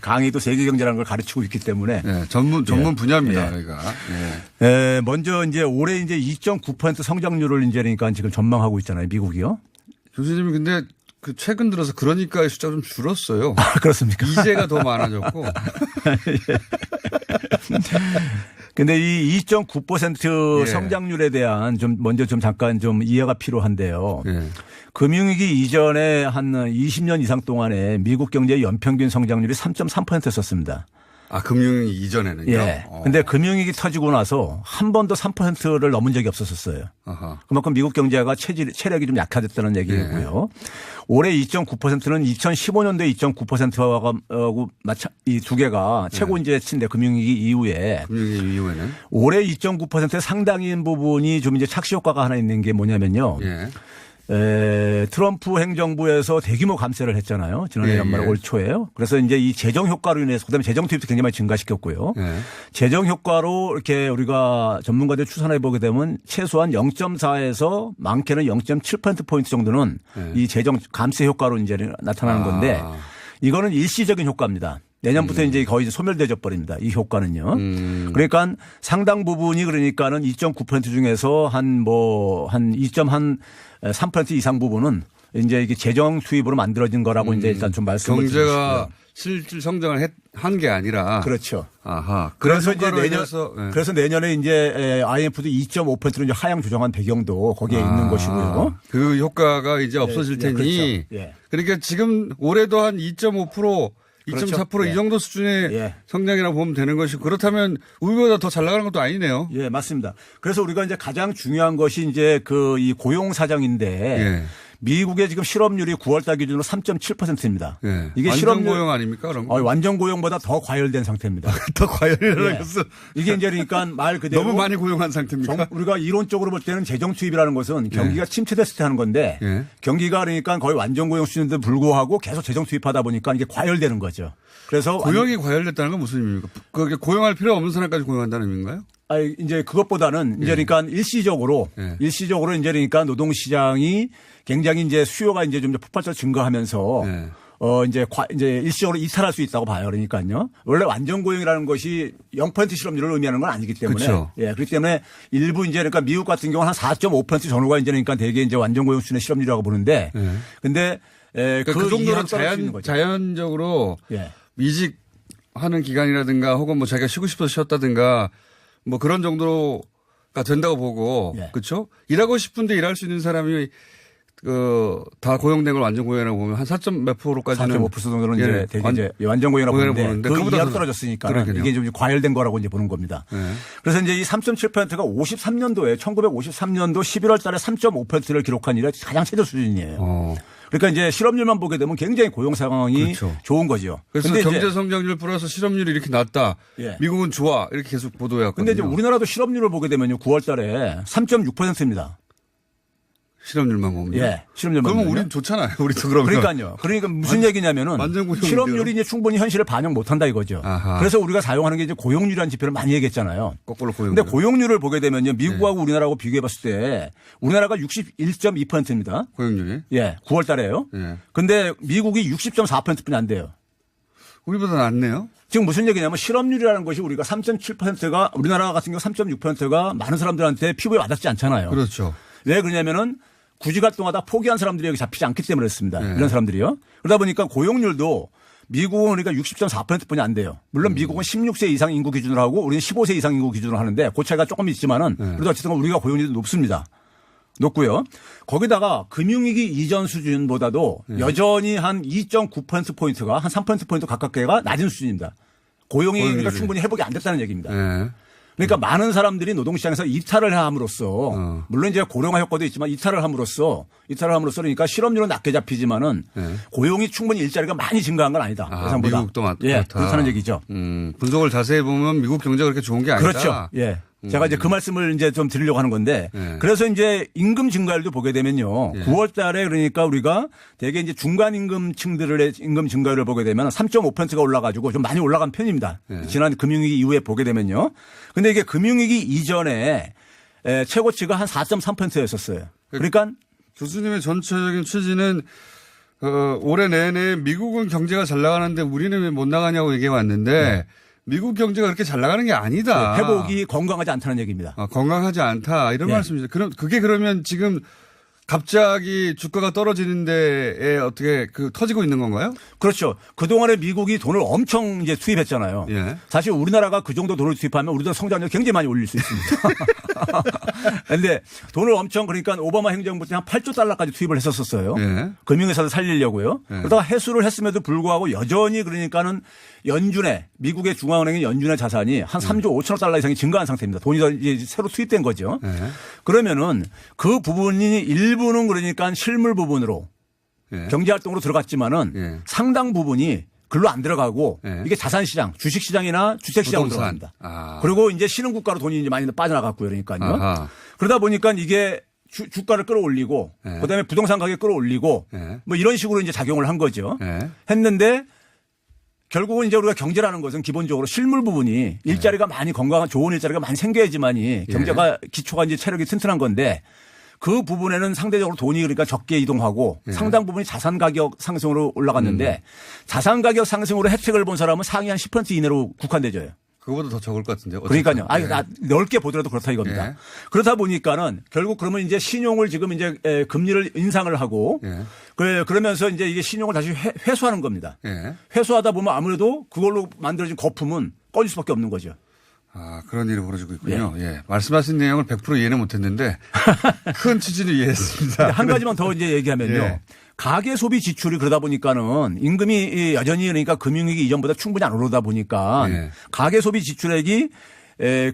강의도 세계 경제라는 걸 가르치고 있기 때문에 네, 전문 분야입니다. 예. 여기가. 예. 먼저 이제 올해 이제 2.9% 성장률을 이제 그러니까 지금 전망하고 있잖아요. 미국이요. 교수님이 근데 그 최근 들어서 그러니까 숫자가 좀 줄었어요. 아, 그렇습니까? 이제가 더 많아졌고. 근데 이 2.9% 예. 성장률에 대한 좀 먼저 좀 잠깐 좀 이해가 필요한데요. 예. 금융위기 이전에 한 20년 이상 동안에 미국 경제의 연평균 성장률이 3.3%였었습니다. 아, 금융위기 이전에는요? 예. 근데 금융위기 터지고 나서 한 번도 3%를 넘은 적이 없었어요. 아하. 그만큼 미국 경제가 체력이 좀 약화됐다는 얘기고요. 올해 2.9%는 2015년도에 2.9%하고 이 두 개가 최고인지인데 금융위기 이후에 금융위기 이후에는? 올해 2.9%의 상당한 부분이 좀 이제 착시 효과가 하나 있는 게 뭐냐면요. 예. 트럼프 행정부에서 대규모 감세를 했잖아요. 지난해 예, 연말 예. 올 초에요. 그래서 이제 이 재정 효과로 인해서 그다음에 재정 투입도 굉장히 많이 증가시켰고요. 예. 재정 효과로 이렇게 우리가 전문가들 추산해 보게 되면 최소한 0.4에서 많게는 0.7%포인트 정도는 예. 이 재정 감세 효과로 이제 나타나는 건데 이거는 일시적인 효과입니다. 내년부터 이제 거의 소멸되져 버립니다. 이 효과는요. 그러니까 상당 부분이 그러니까는 2.9% 중에서 한 2.3% 이상 부분은 이제 이게 재정 투입으로 만들어진 거라고 이제 일단 좀 말씀을 경제가 드리고요. 실질 성장을 한 게 아니라. 그렇죠. 아하. 그래서 이제 예. 그래서 내년에 이제 IMF도 2.5%로 이제 하향 조정한 배경도 거기에 있는 것이고요. 그 효과가 이제 없어질 테니. 그렇죠. 예. 그러니까 지금 올해도 한 2.5%, 2.4% 그렇죠. 이 정도 수준의 예. 성장이라고 보면 되는 것이고 그렇다면 우리보다 더 잘 나가는 것도 아니네요. 예, 맞습니다. 그래서 우리가 이제 가장 중요한 것이 이제 그 이 고용 사정인데 예. 미국의 지금 실업률이 9월달 기준으로 3.7%입니다. 예. 이게 완전 실업률 고용 아닙니까? 그럼 완전 고용보다 더 과열된 상태입니다. 더 과열이라고 예. 해서 이게 이제 그러니까 말 그대로 너무 많이 고용한 상태입니까? 우리가 이론적으로 볼 때는 재정 투입이라는 것은 경기가 침체됐을 때 하는 건데 예. 경기가 그러니까 거의 완전 고용 수준인데 불구하고 계속 재정 투입하다 보니까 이게 과열되는 거죠. 그래서 고용이 과열됐다는 건 무슨 의미입니까? 그게 고용할 필요 없는 사람까지 고용한다는 의미인가요? 이제 그것보다는 이제 그러니까 일시적으로 이제 그러니까 노동시장이 굉장히 이제 수요가 이제 좀 폭발적으로 증가하면서 이제 일시적으로 이탈할 수 있다고 봐요. 그러니까요. 원래 완전 고용이라는 것이 0% 실업률을 의미하는 건 아니기 때문에. 그렇죠. 예. 그렇기 때문에 일부 이제 그러니까 미국 같은 경우는 한 4.5% 전후가 이제 그러니까 되게 이제 완전 고용 수준의 실업률이라고 보는데 근데 그러니까 그 정도는 자연적으로 예. 이직하는 기간이라든가 혹은 뭐 자기가 쉬고 싶어서 쉬었다든가 뭐 그런 정도가 된다고 보고 예. 그렇죠? 일하고 싶은데 일할 수 있는 사람이 다 고용된 걸 완전 고용이라고 보면 한 4점 몇 프로까지는 4.5% 정도는 예. 이제 되게 이제 완전 고용이라고 보는데 그 그거보다 이하로 더 떨어졌으니까 그러겠네요. 이게 좀 과열된 거라고 이제 보는 겁니다. 예. 그래서 이제 이 3.7%가 53년도에 1953년도 11월 달에 3.5%를 기록한 이래 가장 최저 수준이에요. 그러니까 이제 실업률만 보게 되면 굉장히 고용 상황이 그렇죠. 좋은 거죠. 그래서 근데 경제 이제 성장률 플러스 실업률이 이렇게 낮다. 예. 미국은 좋아. 이렇게 계속 보도해왔거든요. 근데 이제 우리나라도 실업률을 보게 되면요. 9월 달에 3.6%입니다. 실업률만 보면. 예. 실업률만 그러면 보면요. 우린 좋잖아요. 우리도 그러면. 그러니까요. 그러니까 무슨 얘기냐면은 완전 고용인데요. 실업률이 이제 충분히 현실을 반영 못 한다 이거죠. 아하. 그래서 우리가 사용하는 게 이제 고용률이라는 지표를 많이 얘기했잖아요. 거꾸로 고용. 근데 고용률을 보게 되면요. 미국하고 우리나라하고 비교해 봤을 때 우리나라가 61.2%입니다. 고용률이. 예. 9월 달에요. 예. 근데 미국이 60.4%뿐이 안 돼요. 우리보다 낫네요. 지금 무슨 얘기냐면 실업률이라는 것이 우리가 3.7%가 우리나라 같은 경우 3.6%가 많은 사람들한테 피부에 와닿지 않잖아요. 그렇죠. 왜 그러냐면은 구직 활동하다 포기한 사람들이 여기 잡히지 않기 때문에 그렇습니다. 네. 이런 사람들이요. 그러다 보니까 고용률도 미국은 그러니까 60.4%뿐이 안 돼요. 물론 미국은 16세 이상 인구 기준으로 하고 우리는 15세 이상 인구 기준으로 하는데 그 차이가 조금 있지만은 그래도 어쨌든 우리가 고용률이 높습니다. 높고요. 거기다가 금융위기 이전 수준보다도 여전히 한 2.9%포인트가 한 3%포인트 가깝게가 낮은 수준입니다. 고용이 그러니까 충분히 회복이 안 됐다는 얘기입니다. 예. 그러니까 많은 사람들이 노동시장에서 이탈을 함으로써 물론 이제 고령화 효과도 있지만 이탈을 함으로써 그러니까 실업률은 낮게 잡히지만은 네. 고용이 충분히 일자리가 많이 증가한 건 아니다. 아, 예상보다. 미국도 예, 그렇다. 그렇다는 얘기죠. 분석을 자세히 보면 미국 경제가 그렇게 좋은 게 아니다. 그렇죠. 예. 제가 이제 그 말씀을 이제 좀 드리려고 하는 건데 네. 그래서 이제 임금 증가율도 보게 되면요. 예. 9월 달에 그러니까 우리가 대개 이제 중간 임금층들의 임금 증가율을 보게 되면 3.5%가 올라가지고 좀 많이 올라간 편입니다. 예. 지난 금융위기 이후에 보게 되면요. 근데 이게 금융위기 이전에 최고치가 한 4.3%였었어요. 그러니까 교수님의 전체적인 취지는 올해 내내 미국은 경제가 잘 나가는데 우리는 왜 못 나가냐고 얘기해 왔는데 미국 경제가 그렇게 잘 나가는 게 아니다. 회복이 건강하지 않다는 얘기입니다. 건강하지 않다 이런 예. 말씀이죠. 그게 그러면 지금 갑자기 주가가 떨어지는 데에 어떻게 터지고 있는 건가요? 그렇죠. 그동안에 미국이 돈을 엄청 이제 투입했잖아요. 예. 사실 우리나라가 그 정도 돈을 투입하면 우리도 성장률 굉장히 많이 올릴 수 있습니다. 그런데 돈을 엄청 그러니까 오바마 행정부 때 한 8조 달러까지 투입을 했었어요. 예. 금융회사를 살리려고요. 예. 그러다가 해수를 했음에도 불구하고 여전히 그러니까는 연준의 미국의 중앙은행의 연준의 자산이 한 3조 5천억 달러 이상이 증가한 상태입니다. 돈이 더 이제 새로 투입된 거죠. 예. 그러면은 그 부분이 일부는 그러니까 실물 부분으로 예. 경제활동으로 들어갔지만은 예. 상당 부분이 글로 안 들어가고 예. 이게 자산시장, 주식시장이나 주택시장으로 부동산. 들어갑니다. 아. 그리고 이제 신흥국가로 돈이 이제 많이 빠져나갔고요. 그러니까요. 아하. 그러다 보니까 이게 주가를 끌어올리고 예. 그다음에 부동산 가격 끌어올리고 예. 뭐 이런 식으로 이제 작용을 한 거죠. 예. 했는데 결국은 이제 우리가 경제라는 것은 기본적으로 실물 부분이 일자리가 많이 건강한 좋은 일자리가 많이 생겨야지만이 경제가 기초가 이제 체력이 튼튼한 건데 그 부분에는 상대적으로 돈이 그러니까 적게 이동하고 상당 부분이 자산 가격 상승으로 올라갔는데 자산 가격 상승으로 혜택을 본 사람은 상위 한 10% 이내로 국한되져요. 그거보다 더 적을 것 같은데요. 어쨌든. 그러니까요. 아니, 예. 넓게 보더라도 그렇다 이겁니다. 예. 그러다 보니까는 결국 그러면 이제 신용을 지금 이제 금리를 인상을 하고 예. 그러면서 이제 이게 신용을 다시 회수하는 겁니다. 예. 회수하다 보면 아무래도 그걸로 만들어진 거품은 꺼질 수밖에 없는 거죠. 아, 그런 일이 벌어지고 있군요. 예. 말씀하신 내용을 100% 이해는 못했는데 큰 취지는 이해했습니다. 한 가지만 더 이제 얘기하면요. 예. 가계 소비 지출이 그러다 보니까는 임금이 여전히 그러니까 금융위기 이전보다 충분히 안 오르다 보니까 예. 가계 소비 지출액이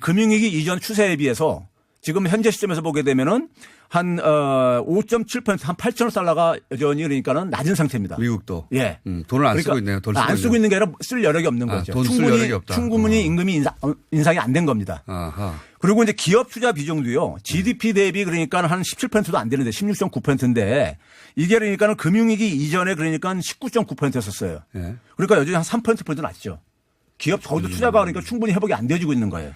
금융위기 이전 추세에 비해서 지금 현재 시점에서 보게 되면은 한 5.7% 한 8천억 달러가 여전히 그러니까는 낮은 상태입니다. 미국도. 예. 돈을 안 그러니까 쓰고 있네요. 덜 쓰고 안 쓰고 있는 게 아니라 쓸 여력이 없는 거죠. 돈쓸 여력이 없다. 충분히 임금이 인상이 안 된 겁니다. 아하. 그리고 이제 기업 투자 비중도요. GDP 대비 그러니까 한 17%도 안 되는데 16.9%인데 이게 그러니까는 금융위기 이전에 그러니까 19.9%였었어요. 예. 그러니까 여전히 한 3% 낮죠. 기업 거기도 투자가 그러니까 충분히 회복이 안 되어지고 있는 거예요.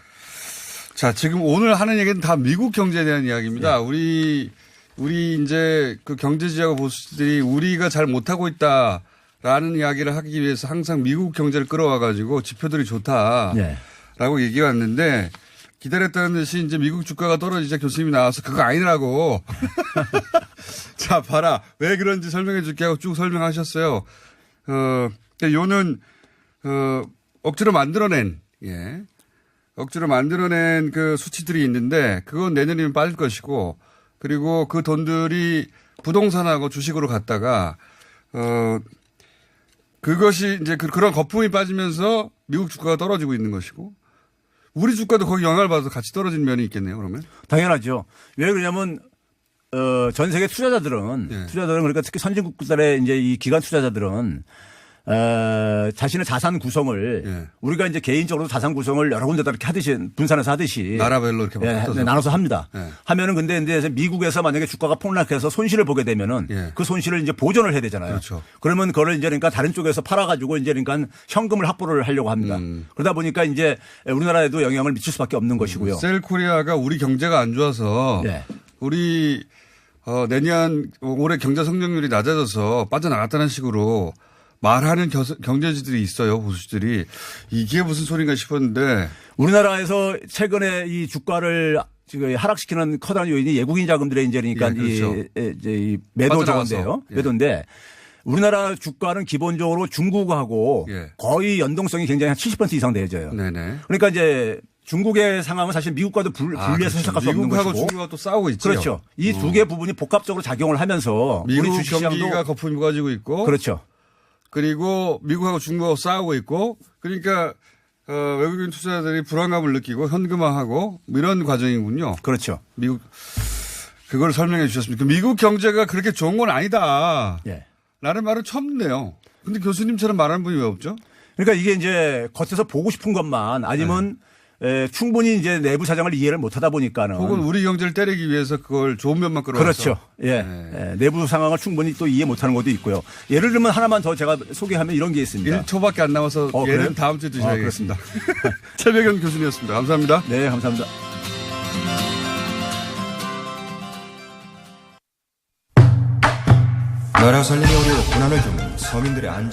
자, 지금 오늘 하는 얘기는 다 미국 경제에 대한 이야기입니다. 우리 이제 그 경제지하고 보수들이 우리가 잘 못하고 있다라는 이야기를 하기 위해서 항상 미국 경제를 끌어와 가지고 지표들이 좋다라고 얘기해 왔는데 기다렸다는 듯이 이제 미국 주가가 떨어지자 교수님이 나와서 그거 아니라고. 자, 봐라. 왜 그런지 설명해 줄게 하고 쭉 설명하셨어요. 요는, 억지로 만들어낸 그 수치들이 있는데 그건 내년이면 빠질 것이고 그리고 그 돈들이 부동산하고 주식으로 갔다가 그것이 이제 그런 거품이 빠지면서 미국 주가가 떨어지고 있는 것이고 우리 주가도 거기 영향을 받아서 같이 떨어지는 면이 있겠네요. 그러면 당연하죠. 왜 그러냐면 전 세계 투자자들은 그러니까 특히 선진국들의 이제 이 기관 투자자들은 자신의 자산 구성을 우리가 이제 개인적으로 자산 구성을 여러 군데다 이렇게 하듯이 분산해서 하듯이 나라별로 이렇게 나눠서 합니다. 예. 하면은 근데 이제 미국에서 만약에 주가가 폭락해서 손실을 보게 되면은 그 손실을 이제 보전을 해야 되잖아요. 그렇죠. 그러면 그걸 이제 그러니까 다른 쪽에서 팔아가지고 이제 그러니까 현금을 확보를 하려고 합니다. 그러다 보니까 이제 우리나라에도 영향을 미칠 수밖에 없는 것이고요. 셀코리아가 우리 경제가 안 좋아서 우리 내년 올해 경제 성장률이 낮아져서 빠져나갔다는 식으로 말하는 경제지들이 있어요, 보수들이. 이게 무슨 소린가 싶었는데. 우리나라에서 최근에 이 주가를 지금 하락시키는 커다란 요인이 외국인 자금들의 이제 그러니까 그렇죠. 이 매도 저건데요. 매도인데 우리나라 주가는 기본적으로 중국하고 거의 연동성이 굉장히 한 70% 이상 되어져요. 네네. 그러니까 이제 중국의 상황은 사실 미국과도 분리해서 생각할 수 없는 것이고. 미국하고 중국하고 또 싸우고 있죠. 그렇죠. 이 두 개 부분이 복합적으로 작용을 하면서 미국 우리 주식시장도 경기가 거품이 가지고 있고. 그렇죠. 그리고 미국하고 중국하고 싸우고 있고. 그러니까 외국인 투자자들이 불안감을 느끼고 현금화하고 뭐 이런 과정이군요. 그렇죠. 미국 그걸 설명해 주셨습니까? 미국 경제가 그렇게 좋은 건 아니다. 예. 라는 말은 처음 듣네요. 근데 교수님처럼 말하는 분이 왜 없죠? 그러니까 이게 이제 겉에서 보고 싶은 것만 아니면 충분히 이제 내부 사정을 이해를 못 하다 보니까는 혹은 우리 경제를 때리기 위해서 그걸 좋은 면만 끌어와서. 그렇죠. 예. 예. 내부 상황을 충분히 또 이해 못 하는 것도 있고요. 예를 들면 하나만 더 제가 소개하면 이런 게 있습니다. 1초밖에 안 남아서 얘는 그래요? 다음 주에 드셔야겠습니다. 그렇습니다. 최백연 교수님이었습니다. 감사합니다. 네, 감사합니다. 나라 살림이 어려워 고난을 겪는 서민들의 안전